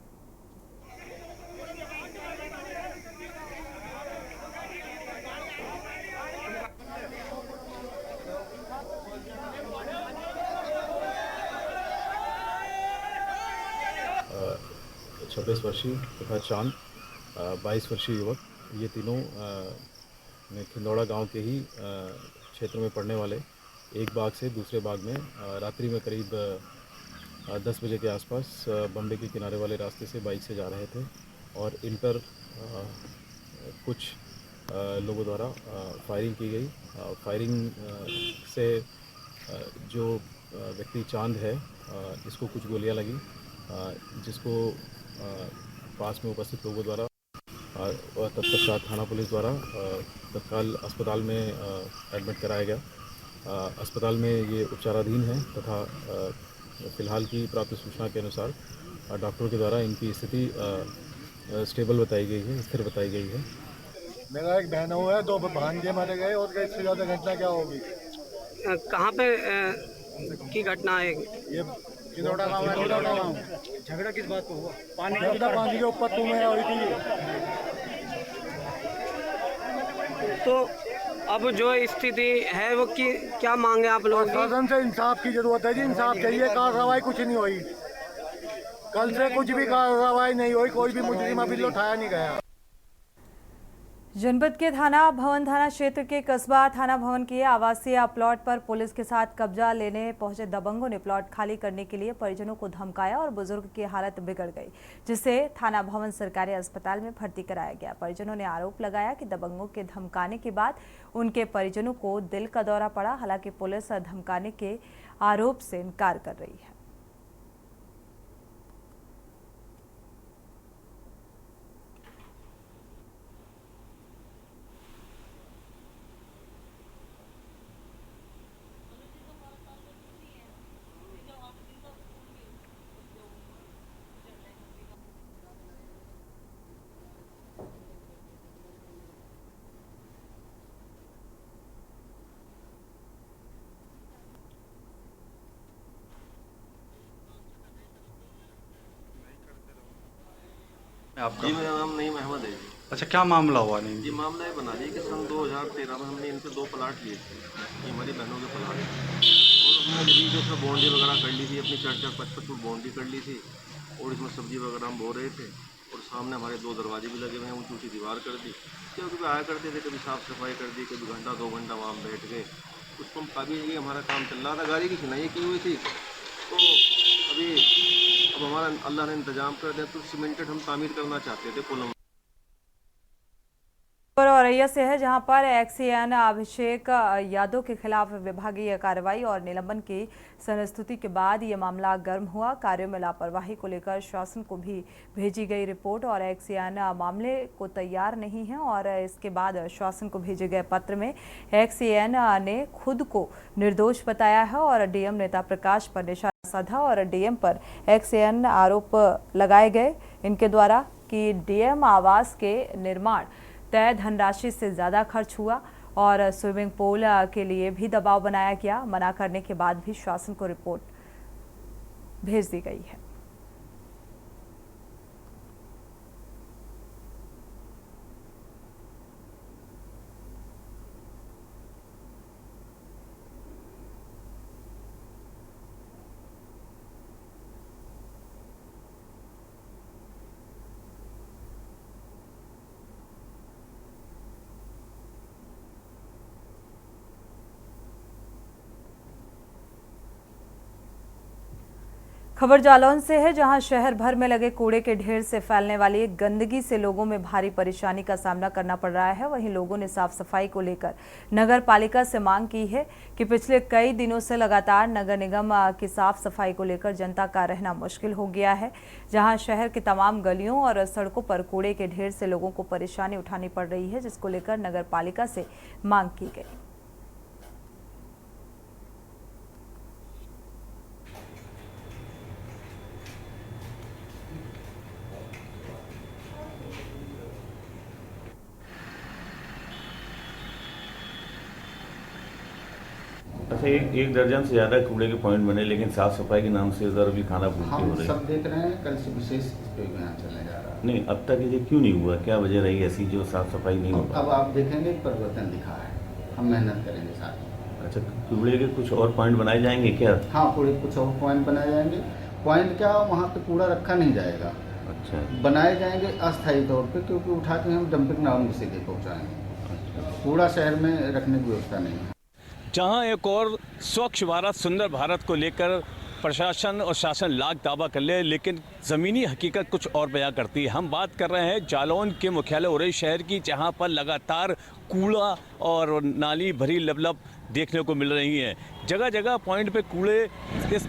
Uh, 26 वर्षीय तथा चांद 22 वर्षीय युवक, ये तीनों खिंदौड़ा गांव के ही क्षेत्र में पड़ने वाले एक बाग से दूसरे बाग में रात्रि में करीब 10 बजे के आसपास बम्बे के किनारे वाले रास्ते से बाइक से जा रहे थे और इन पर कुछ लोगों द्वारा फायरिंग की गई। फायरिंग से जो व्यक्ति चांद है, इसको कुछ गोलियां लगी, जिसको पास में उपस्थित लोगों द्वारा और तत्पश्चात थाना पुलिस द्वारा तत्काल अस्पताल में एडमिट कराया गया। अस्पताल में ये उपचाराधीन है तथा फिलहाल की प्राप्त सूचना के अनुसार डॉक्टरों के द्वारा इनकी स्थिति स्टेबल बताई गई है, स्थिर बताई गई है। मेरा एक बहन है, 2 भांजे मारे गए और इससे ज़्यादा घटना क्या होगी? कहाँ पे की घटना है? ये किनौड़ा गाँव। झगड़ा किस बात को हुआ? पानी के ऊपर तुम्हें हुई थी। तो अब जो स्थिति है वो क्या मांगे आप लोगों की? प्रशासन से इंसाफ की जरूरत है जी, इंसाफ चाहिए। कार्रवाई कुछ नहीं हुई, कल से कुछ भी कार्रवाई नहीं हुई, कोई भी मुजरिम अभी उठाया नहीं गया। जनपद के थाना भवन थाना क्षेत्र के कस्बा थाना भवन के आवासीय प्लॉट पर पुलिस के साथ कब्जा लेने पहुंचे दबंगों ने प्लॉट खाली करने के लिए परिजनों को धमकाया और बुजुर्ग की हालत बिगड़ गई, जिसे थाना भवन सरकारी अस्पताल में भर्ती कराया गया। परिजनों ने आरोप लगाया कि दबंगों के धमकाने के बाद उनके परिजनों को दिल का दौरा पड़ा। हालांकि पुलिस धमकाने के आरोप से इनकार कर रही है। आपका? जी मेरा नाम नईम अहमद है। अच्छा, क्या मामला हुआ? नहीं जी मामला ये बना दिया कि सन 2013 में हमने इनसे 2 प्लाट लिए थे, ये हमारी बहनों के प्लाट, और हमने जमीन के उसमें बाउंड्री वगैरह कर ली थी, अपनी 4-4-5-5 फुट बाउंड्री कर ली थी, और इसमें सब्जी वगैरह हम बो रहे थे, और सामने हमारे 2 दरवाजे भी लगे हुए हैं, ऊँची ऊँची दीवार कर दी। क्योंकि आया करते थे, कभी साफ़ सफाई कर दी, कभी घंटा 2 घंटा वहाँ बैठ गए। उसको हम काफ़ी ये हमारा काम चल रहा था, गाड़ी की सुनाई की हुई थी। तो अभी अब हमारा अल्लाह ने इंतजाम कर दिया, तो सीमेंटेड हम तामीर करना चाहते थे पुल। औरैया से है, जहां पर एक्सीएन अभिषेक यादव के खिलाफ विभागीय कार्रवाई और निलंबन की संस्तुति के बाद ये मामला गर्म हुआ। कार्यों में लापरवाही को लेकर शासन को भी भेजी गई रिपोर्ट, और एक्सीएन मामले को तैयार नहीं है। और इसके बाद शासन को भेजे गए पत्र में एक्सीएन ने खुद को निर्दोष बताया है और डीएम नेता प्रकाश पर निशाना साधा, और डीएम पर एक्सीएन आरोप लगाए गए इनके द्वारा कि डीएम आवास के निर्माण तय धनराशि से ज़्यादा खर्च हुआ, और स्विमिंग पूल के लिए भी दबाव बनाया गया। मना करने के बाद भी शासन को रिपोर्ट भेज दी गई है। खबर जालौन से है, जहां शहर भर में लगे कूड़े के ढेर से फैलने वाली गंदगी से लोगों में भारी परेशानी का सामना करना पड़ रहा है। वहीं लोगों ने साफ सफाई को लेकर नगर पालिका से मांग की है कि पिछले कई दिनों से लगातार नगर निगम की साफ सफाई को लेकर जनता का रहना मुश्किल हो गया है। जहां शहर की तमाम गलियों और सड़कों पर कूड़े के ढेर से लोगों को परेशानी उठानी पड़ रही है, जिसको लेकर नगर पालिका से मांग की गई। अच्छा, एक दर्जन से ज़्यादा कूड़े के पॉइंट बने, लेकिन साफ सफाई के नाम से उधर भी खाना पूर्ति हो रही है। सब देख रहे हैं, कल से विशेष इस पे अभियान चलने जा रहा है। नहीं, अब तक ये क्यों नहीं हुआ? क्या वजह रही ऐसी जो साफ सफाई नहीं हो पा? अब आप देखेंगे परिवर्तन दिखा है, हम मेहनत करेंगे साथ। अच्छा, कूड़े के कुछ और पॉइंट बनाए जाएंगे क्या? हाँ, कूड़े कुछ और पॉइंट बनाए जाएंगे। पॉइंट क्या, वहाँ पे कूड़ा रखा नहीं जाएगा। अच्छा, बनाए जाएंगे अस्थायी तौर पे, क्योंकि उठा के हम डंपिंग ग्राउंड में सीधे पहुँचाएंगे। कूड़ा शहर में रखने की व्यवस्था नहीं है। जहां एक और स्वच्छ भारत सुंदर भारत को लेकर प्रशासन और शासन लाख दावा कर ले, लेकिन ज़मीनी हकीकत कुछ और बयां करती है। हम बात कर रहे हैं जालौन के मुख्यालय औरैया शहर की, जहां पर लगातार कूड़ा और नाली भरी लबलब देखने को मिल रही हैं। जगह जगह पॉइंट पे कूड़े इस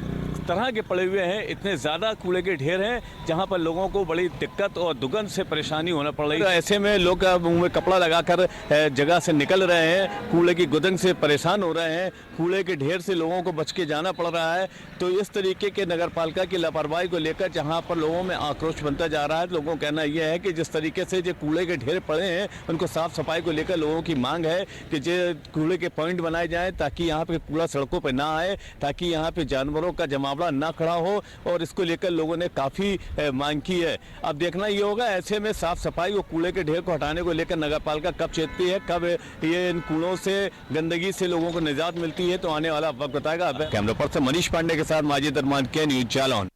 तरह के पड़े हुए हैं, इतने ज़्यादा कूड़े के ढेर हैं जहां पर लोगों को बड़ी दिक्कत और दुर्गंध से परेशानी होना पड़ रही है। ऐसे में लोग मुंह में कपड़ा लगाकर जगह से निकल रहे हैं, कूड़े की गुदंग से परेशान हो रहे हैं, कूड़े के ढेर से लोगों को बच के जाना पड़ रहा है। तो इस तरीके के नगर पालिका की लापरवाही को लेकर जहाँ पर लोगों में आक्रोश बनता जा रहा है, लोगों का कहना यह है कि जिस तरीके से जो कूड़े के ढेर पड़े हैं उनको साफ सफाई को लेकर लोगों की मांग है कि जो कूड़े के पॉइंट बनाए जाएँ, ताकि यहाँ पे कूड़ा सड़कों पर ना आए, ताकि यहाँ पे जानवरों का जमावड़ा मामला ना खड़ा हो, और इसको लेकर लोगों ने काफ़ी मांग की है। अब देखना ये होगा ऐसे में साफ सफाई और कूड़े के ढेर को हटाने को लेकर नगर पालिका कब चेतती है, कब ये इन कूड़ों से, गंदगी से लोगों को निजात मिलती है, तो आने वाला वक्त बताएगा। कैमरा पर्सन मनीष पांडे के साथ माजिद अरमान, के न्यूज जालौन।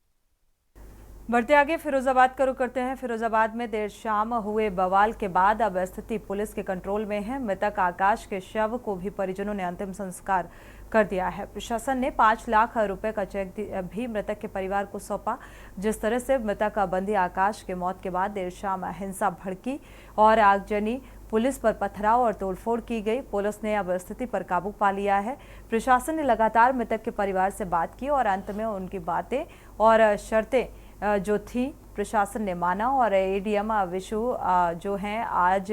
बढ़ते आगे फिरोजाबाद का रुख करते हैं। फिरोजाबाद में देर शाम हुए बवाल के बाद अब स्थिति पुलिस के कंट्रोल में है। मृतक आकाश के शव को भी परिजनों ने अंतिम संस्कार कर दिया है। प्रशासन ने 5 लाख रुपए का चेक भी मृतक के परिवार को सौंपा। जिस तरह से मृतक बंदी आकाश के मौत के बाद देर शाम हिंसा भड़की और आगजनी, पुलिस पर पथराव और तोड़फोड़ की गई। पुलिस ने अब स्थिति पर काबू पा लिया है। प्रशासन ने लगातार मृतक के परिवार से बात की और अंत में उनकी बातें और शर्तें जो थी प्रशासन ने माना और एडीएम विशु जो हैं आज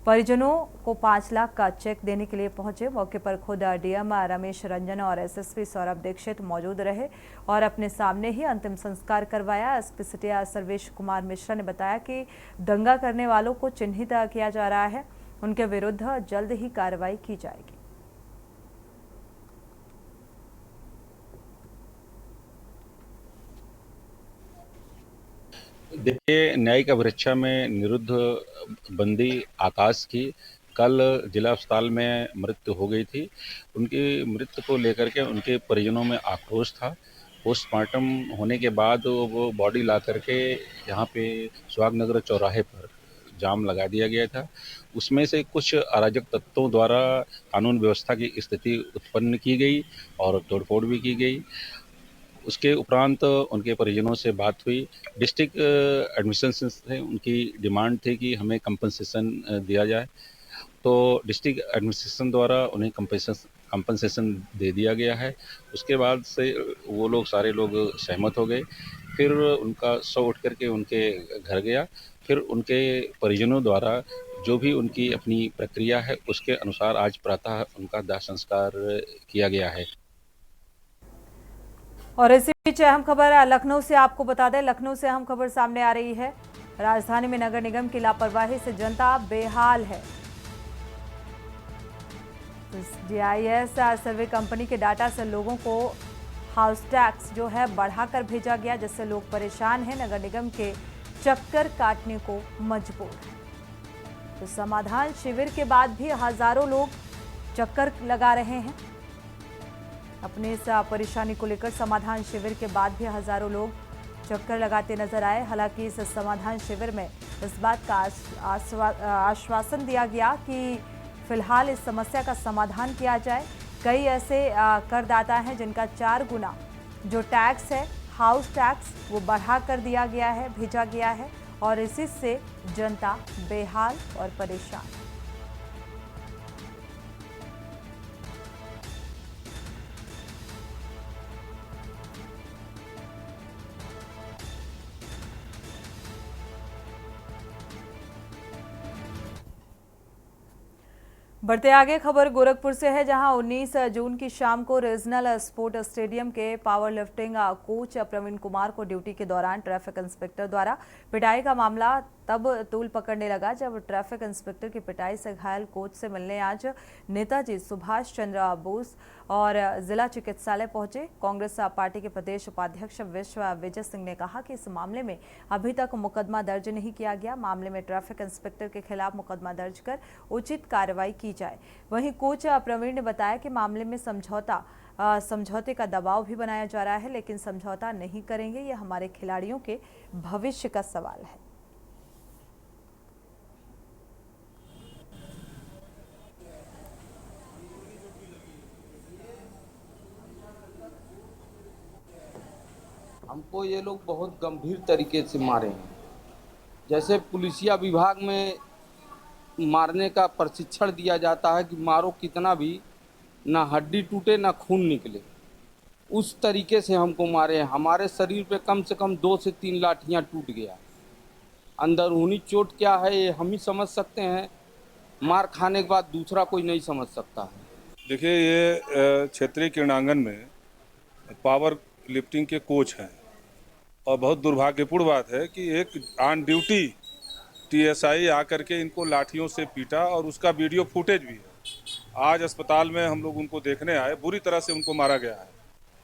परिजनों को 5 लाख का चेक देने के लिए पहुंचे। मौके पर खुद डीएम रमेश रंजन और एसएसपी सौरभ दीक्षित मौजूद रहे और अपने सामने ही अंतिम संस्कार करवाया। एसपी सिटी सर्वेश कुमार मिश्रा ने बताया कि दंगा करने वालों को चिन्हित किया जा रहा है, उनके विरुद्ध जल्द ही कार्रवाई की जाएगी। देखिए, न्यायिक अभिरक्षा में निरुद्ध बंदी आकाश की कल जिला अस्पताल में मृत्यु हो गई थी। उनकी मृत्यु को लेकर के उनके परिजनों में आक्रोश था। पोस्टमार्टम होने के बाद वो बॉडी ला करके यहाँ पे सुहागनगर चौराहे पर जाम लगा दिया गया था। उसमें से कुछ अराजक तत्वों द्वारा कानून व्यवस्था की स्थिति उत्पन्न की गई और तोड़फोड़ भी की गई। उसके उपरांत उनके परिजनों से बात हुई। डिस्ट्रिक्ट एडमिनिस्ट्रेशन से उनकी डिमांड थी कि हमें कंपनसेशन दिया जाए, तो डिस्ट्रिक्ट एडमिनिस्ट्रेशन द्वारा उन्हें कंपनसेशन दे दिया गया है। उसके बाद से वो लोग सारे लोग सहमत हो गए। फिर उनका शव उठ करके उनके घर गया। फिर उनके परिजनों द्वारा जो भी उनकी अपनी प्रक्रिया है उसके अनुसार आज प्रातः उनका दाह संस्कार किया गया है। और इसी बीच अहम खबर लखनऊ से आपको बता दें, लखनऊ से अहम खबर सामने आ रही है। राजधानी में नगर निगम की लापरवाही से जनता बेहाल है। जीआईएस सर्वे कंपनी के डाटा से लोगों को हाउस टैक्स जो है बढ़ाकर भेजा गया, जिससे लोग परेशान हैं, नगर निगम के चक्कर काटने को मजबूर है। तो समाधान शिविर के बाद भी हजारों लोग चक्कर लगा रहे हैं। अपनी इस परेशानी को लेकर समाधान शिविर के बाद भी हजारों लोग चक्कर लगाते नजर आए। हालांकि इस समाधान शिविर में इस बात का आश्वासन दिया गया कि फिलहाल इस समस्या का समाधान किया जाए। कई ऐसे करदाता हैं जिनका 4 गुना जो टैक्स है, हाउस टैक्स, वो बढ़ा कर दिया गया है, भेजा गया है और इसी से जनता बेहाल और परेशान। बढ़ते आगे खबर गोरखपुर से है, जहां 19 जून की शाम को रीजनल स्पोर्ट स्टेडियम के power lifting coach Pravin Kumar को ड्यूटी के दौरान ट्रैफिक इंस्पेक्टर द्वारा पिटाई का मामला तब तूल पकड़ने लगा जब ट्रैफिक इंस्पेक्टर की पिटाई से घायल कोच से मिलने आज नेताजी सुभाष चंद्र बोस और जिला चिकित्सालय पहुंचे। कांग्रेस पार्टी के प्रदेश उपाध्यक्ष विश्व विजय सिंह ने कहा कि इस मामले में अभी तक मुकदमा दर्ज नहीं किया गया। मामले में ट्रैफिक इंस्पेक्टर के खिलाफ मुकदमा दर्ज कर उचित कार्रवाई की जाए। वहीं कोच प्रवीण ने बताया कि मामले में समझौते का दबाव भी बनाया जा रहा है, लेकिन समझौता नहीं करेंगे। ये हमारे खिलाड़ियों के भविष्य का सवाल है। हमको ये लोग बहुत गंभीर तरीके से मारे हैं। जैसे पुलिसिया विभाग में मारने का प्रशिक्षण दिया जाता है कि मारो कितना भी, ना हड्डी टूटे ना खून निकले, उस तरीके से हमको मारे हैं। हमारे शरीर पे कम से कम 2 से 3 लाठियां टूट गया। अंदरूनी चोट क्या है ये हम ही समझ सकते हैं, मार खाने के बाद दूसरा कोई नहीं समझ सकता है। देखिए, ये क्षेत्रीय क्रीड़ांगन में पावर लिफ्टिंग के कोच हैं और बहुत दुर्भाग्यपूर्ण बात है कि एक ऑन ड्यूटी टीएसआई आकर के इनको लाठियों से पीटा और उसका वीडियो फुटेज भी है। आज अस्पताल में हम लोग उनको देखने आए, बुरी तरह से उनको मारा गया है।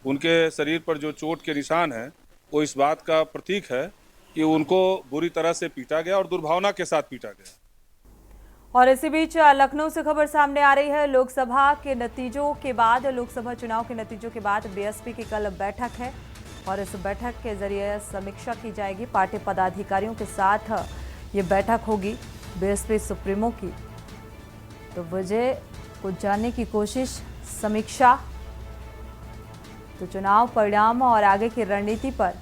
उनके शरीर पर जो चोट के निशान हैं वो इस बात का प्रतीक है कि उनको बुरी तरह से पीटा गया और दुर्भावना के साथ पीटा गया। और इसी बीच लखनऊ से खबर सामने आ रही है। लोकसभा के नतीजों के बाद, लोकसभा चुनाव के नतीजों के बाद बीएसपी की कल बैठक है और इस बैठक के जरिए समीक्षा की जाएगी। पार्टी पदाधिकारियों के साथ ये बैठक होगी बीएसपी सुप्रीमो की। तो वजह को जानने की कोशिश, समीक्षा, तो चुनाव परिणाम और आगे की रणनीति पर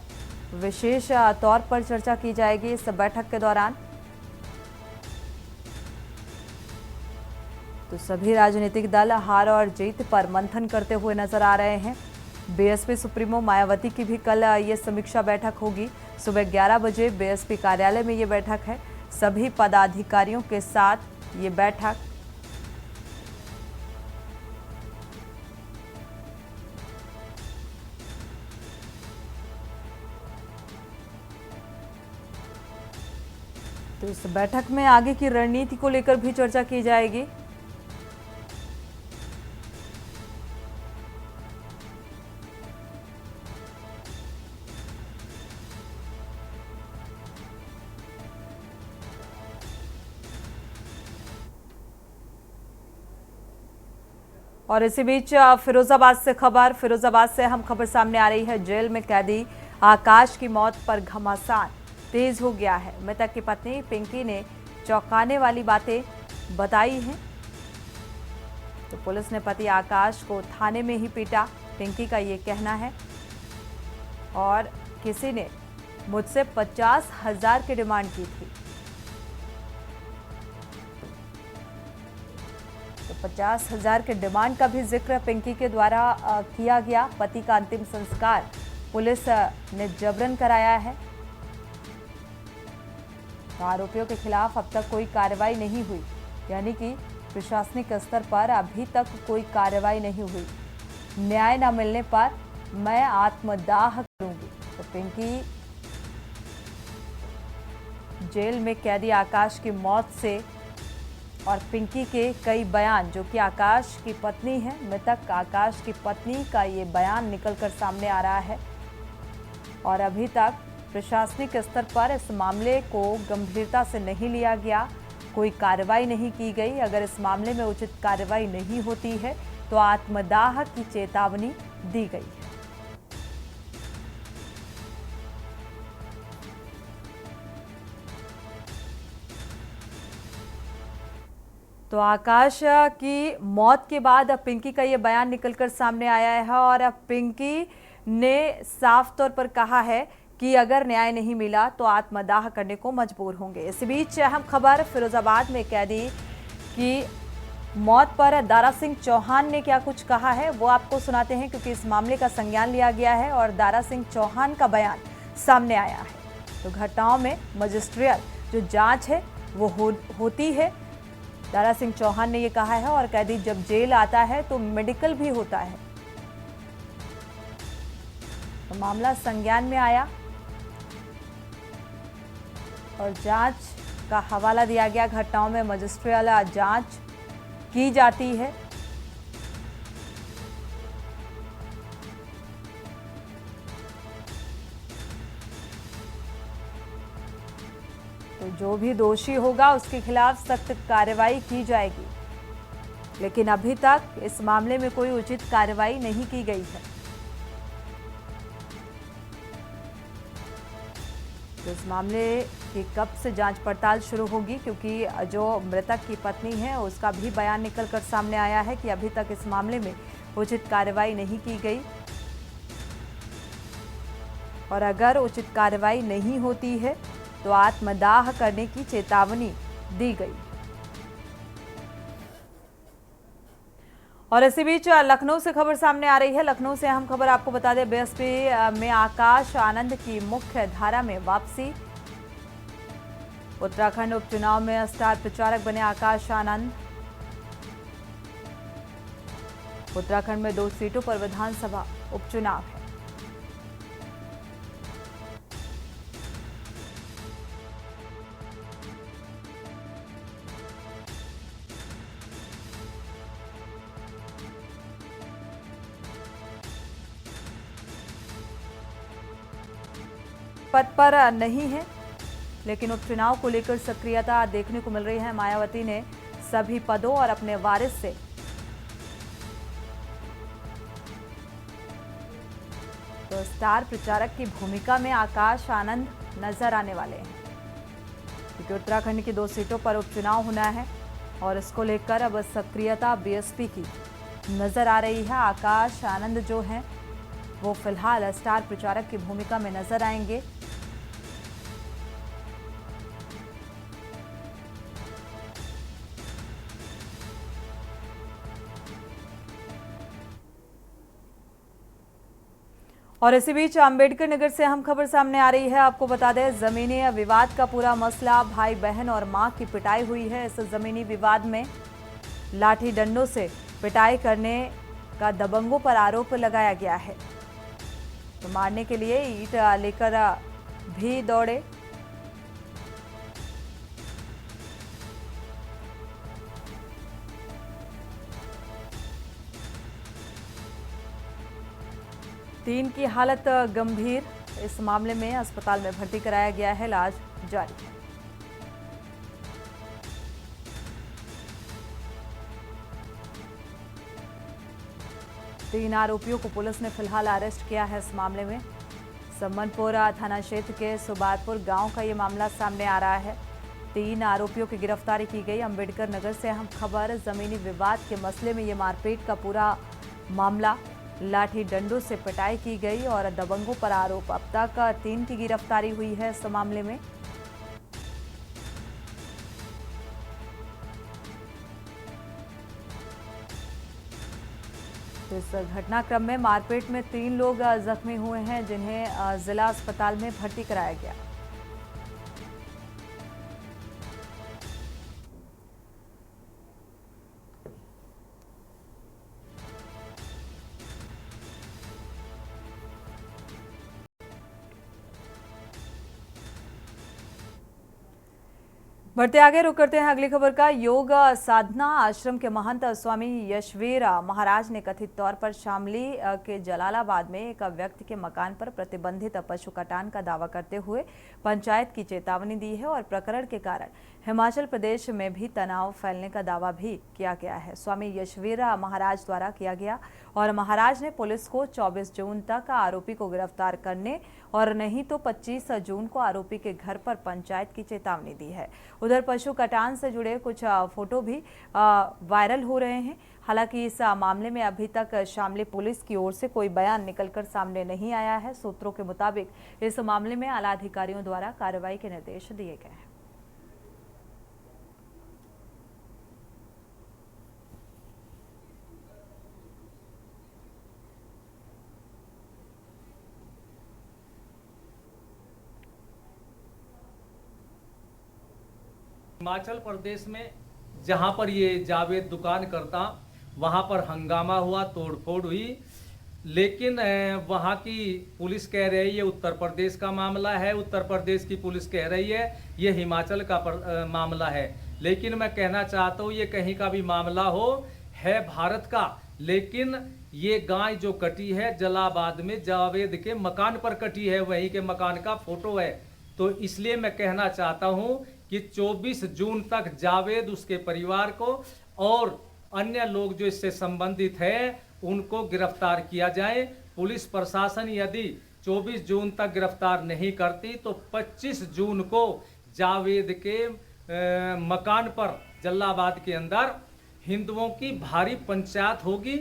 विशेष तौर पर चर्चा की जाएगी इस बैठक के दौरान। तो सभी राजनीतिक दल हार और जीत पर मंथन करते हुए नजर आ रहे हैं। बीएसपी सुप्रीमो मायावती की भी कल ये समीक्षा बैठक होगी। सुबह 11 बजे बीएसपी कार्यालय में ये बैठक है। सभी पदाधिकारियों के साथ ये बैठक। तो इस बैठक में आगे की रणनीति को लेकर भी चर्चा की जाएगी। और इसी बीच फिरोजाबाद से खबर, फिरोजाबाद से अहम खबर सामने आ रही है। जेल में कैदी आकाश की मौत पर घमासान तेज हो गया है। मृतक की पत्नी पिंकी ने चौंकाने वाली बातें बताई हैं। तो पुलिस ने पति आकाश को थाने में ही पीटा, पिंकी का ये कहना है। और किसी ने मुझसे 50,000 की डिमांड की थी। तो 50,000 के डिमांड का भी जिक्र पिंकी के द्वारा किया गया। पति का अंतिम संस्कार पुलिस ने जबरन कराया है। तो आरोपियों के खिलाफ अब तक कोई कार्रवाई नहीं हुई, यानी कि प्रशासनिक स्तर पर अभी तक कोई कार्रवाई नहीं हुई। न्याय न मिलने पर मैं आत्मदाह करूंगी। तो पिंकी जेल में कैदी आकाश की मौत से और पिंकी के कई बयान, जो कि आकाश की पत्नी है, मृतक आकाश की पत्नी का ये बयान निकलकर सामने आ रहा है। और अभी तक प्रशासनिक स्तर पर इस मामले को गंभीरता से नहीं लिया गया, कोई कार्रवाई नहीं की गई। अगर इस मामले में उचित कार्रवाई नहीं होती है तो आत्मदाह की चेतावनी दी गई है। तो आकाश की मौत के बाद अब पिंकी का ये बयान निकलकर सामने आया है और अब पिंकी ने साफ तौर पर कहा है कि अगर न्याय नहीं मिला तो आत्मदाह करने को मजबूर होंगे। इसी बीच अहम खबर, फिरोजाबाद में कैदी की मौत पर दारा सिंह चौहान ने क्या कुछ कहा है वो आपको सुनाते हैं, क्योंकि इस मामले का संज्ञान लिया गया है और दारा सिंह चौहान का बयान सामने आया है। तो घटनाओं में मजिस्ट्रियल जो जांच है वो होती है, दारा सिंह चौहान ने ये कहा है। और कैदी जब जेल आता है तो मेडिकल भी होता है। तो मामला संज्ञान में आया और जांच का हवाला दिया गया। घटनाओं में मजिस्ट्रियल जांच की जाती है। तो जो भी दोषी होगा उसके खिलाफ सख्त कार्रवाई की जाएगी। लेकिन अभी तक इस मामले में कोई उचित कार्रवाई नहीं की गई है। तो इस मामले की कब से जांच पड़ताल शुरू होगी, क्योंकि जो मृतक की पत्नी है उसका भी बयान निकलकर सामने आया है कि अभी तक इस मामले में उचित कार्रवाई नहीं की गई और अगर उचित कार्रवाई नहीं होती है तो आत्मदाह करने की चेतावनी दी गई। और इसी बीच लखनऊ से खबर सामने आ रही है। लखनऊ से अहम खबर आपको बता दें, बीएसपी में आकाश आनंद की मुख्य धारा में वापसी। उत्तराखंड उपचुनाव में स्टार प्रचारक बने आकाश आनंद। उत्तराखंड में 2 सीटों पर विधानसभा उपचुनाव है। पद पर नहीं है, लेकिन उपचुनाव को लेकर सक्रियता देखने को मिल रही है। मायावती ने सभी पदों और अपने वारिस से तो स्टार प्रचारक की भूमिका में आकाश आनंद नजर आने वाले हैं, क्योंकि उत्तराखंड की 2 सीटों पर उपचुनाव होना है और इसको लेकर अब सक्रियता बीएसपी की नजर आ रही है। आकाश आनंद जो हैं वो फिलहाल स्टार प्रचारक की भूमिका में नजर आएंगे। और इसी बीच अंबेडकर नगर से अहम खबर सामने आ रही है। आपको बता दें, जमीनी विवाद का पूरा मसला भाई बहन और मां की पिटाई हुई है। इस जमीनी विवाद में लाठी डंडों से पिटाई करने का दबंगों पर आरोप लगाया गया है। तो मारने के लिए ईंट लेकर भी दौड़े। तीन की हालत गंभीर, इस मामले में अस्पताल में भर्ती कराया गया है, इलाज जारी है। तीन आरोपियों को पुलिस ने फिलहाल अरेस्ट किया है। इस मामले में सम्मनपुर थाना क्षेत्र के सुबादपुर गांव का ये मामला सामने आ रहा है। 3 आरोपियों की गिरफ्तारी की गई। अंबेडकर नगर से अहम खबर, जमीनी विवाद के मसले में ये मारपीट का पूरा मामला, लाठी डंडों से पिटाई की गई और दबंगों पर आरोप। अब तक 3 की गिरफ्तारी हुई है इस मामले में। इस घटनाक्रम में मारपीट में 3 लोग जख्मी हुए हैं, जिन्हें जिला अस्पताल में भर्ती कराया गया। बढ़ते आगे, रुक करते हैं अगली खबर का। योग साधना आश्रम के महंत स्वामी यशवीर महाराज ने कथित तौर पर शामली के जलालाबाद में एक व्यक्ति के मकान पर प्रतिबंधित पशु कटान का दावा करते हुए पंचायत की चेतावनी दी है और प्रकरण के कारण हिमाचल प्रदेश में भी तनाव फैलने का दावा भी किया गया है। स्वामी यशवीर महाराज द्वारा किया गया और महाराज ने पुलिस को 24 जून तक आरोपी को गिरफ्तार करने और नहीं तो 25 जून को आरोपी के घर पर पंचायत की चेतावनी दी है। उधर पशु कटान से जुड़े कुछ फोटो भी वायरल हो रहे हैं। हालांकि इस मामले में अभी तक शामली पुलिस की ओर से कोई बयान निकलकर सामने नहीं आया है। सूत्रों के मुताबिक इस मामले में आला अधिकारियों द्वारा कार्रवाई के निर्देश दिए गए हैं। हिमाचल प्रदेश में जहां पर ये जावेद दुकान करता, वहां पर हंगामा हुआ, तोड़फोड़ हुई, लेकिन वहां की पुलिस कह रही है ये उत्तर प्रदेश का मामला है, उत्तर प्रदेश की पुलिस कह रही है ये हिमाचल का मामला है। लेकिन मैं कहना चाहता हूँ ये कहीं का भी मामला हो, है भारत का, लेकिन ये गाय जो कटी है जलालाबाद में जावेद के मकान पर कटी है, वहीं के मकान का फोटो है। तो इसलिए मैं कहना चाहता हूं कि 24 जून तक जावेद, उसके परिवार को और अन्य लोग जो इससे संबंधित हैं उनको गिरफ्तार किया जाए। पुलिस प्रशासन यदि 24 जून तक गिरफ्तार नहीं करती तो 25 जून को जावेद के मकान पर जलालाबाद के अंदर हिंदुओं की भारी पंचायत होगी।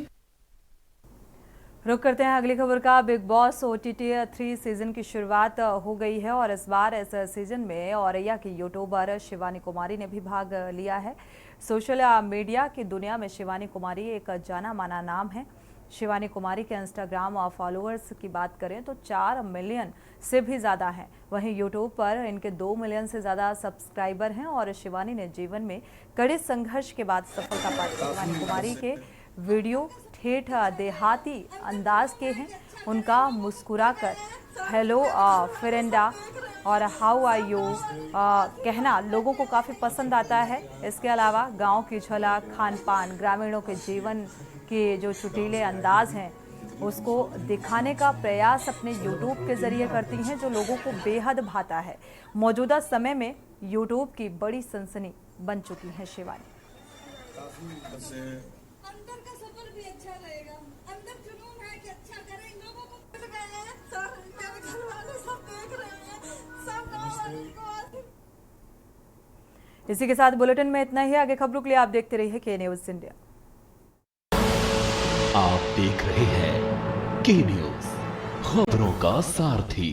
रुक करते हैं अगली खबर का। बिग बॉस OTT 3 सीजन की शुरुआत हो गई है और इस बार इस सीजन में औरैया की यूट्यूबर शिवानी कुमारी ने भी भाग लिया है। सोशल मीडिया की दुनिया में शिवानी कुमारी एक जाना माना नाम है। शिवानी कुमारी के इंस्टाग्राम फॉलोअर्स की बात करें तो 4 मिलियन से भी ज़्यादा हैं। वहीं यूट्यूब पर इनके 2 मिलियन से ज़्यादा सब्सक्राइबर हैं और शिवानी ने जीवन में कड़े संघर्ष के बाद सफलता पाई। शिवानी कुमारी के वीडियो ठेठ देहाती अंदाज के हैं। उनका मुस्कुराकर हेलो फ्रेंडा और हाउ आर यू कहना लोगों को काफ़ी पसंद आता है। इसके अलावा गांव की झलक, खान पान, ग्रामीणों के जीवन के जो चुटीले अंदाज हैं उसको दिखाने का प्रयास अपने यूट्यूब के जरिए करती हैं, जो लोगों को बेहद भाता है। मौजूदा समय में यूट्यूब की बड़ी सनसनी बन चुकी है शिवानी। अंदर का सफर भी अच्छा रहेगा, अंदर जुनून है कि अच्छा करें, लोगों को मिल गए हैं, सर मेरे घर वाले सब देख रहे हैं, सब गाँव वालों को। इसी के साथ बुलेटिन में इतना ही। आगे खबरों के लिए आप देखते रहिए के न्यूज़ इंडिया। आप देख रहे हैं के न्यूज़, खबरों का सारथी।